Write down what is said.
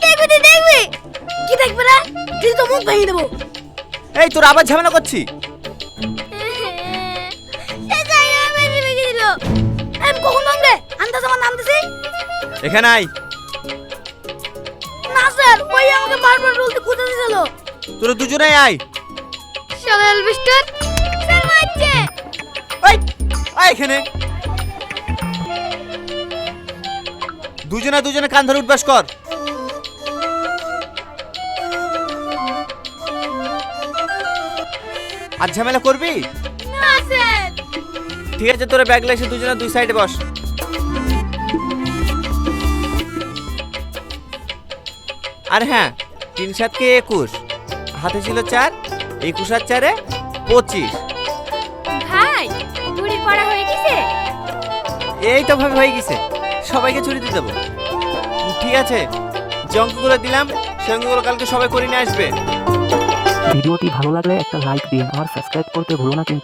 দেখবি তুই দেখবি। কি দেখবে রে? তুই তো মুখ ভেঙে দেবো। এই তোর আবার ঝামেলা করছি। এই জায়গা ভেঙে ভেঙে দিল। আমি কখন নামবে? আন্দাজ আমার নামতেছি। এখানে আয়। না স্যার, ওই আমাকে বারবার রুলতে খুঁজে দিছিল। তোরা দুজনেই আয়। শালা এলভিস্টার। স্যার মারছে। এই আয় এখানে। দুজনে কান ধরে উঠবাস কর। আর ঝামেলা করবি? না স্যার। ঠিক আছে, তোরা ব্যাগ এসে দুজনে দুই সাইডে বস। আর হ্যাঁ, 3 7 21, হাতে ছিল 4, 21 আর 4 25। ভাই, চুরি করা হয়ে গেছে? এই তো ভাবে হয়ে গেছে, সবাইকে ছুটি দিয়ে দেবো। ঠিক আছে, যে অঙ্কগুলো দিলাম সে অঙ্কগুলো কালকে সবাই করে নিয়ে আসবে। ভিডিওটি ভালো লাগলে একটা লাইক দিন আর সাবস্ক্রাইব করতে ভুলো না কিন্তু।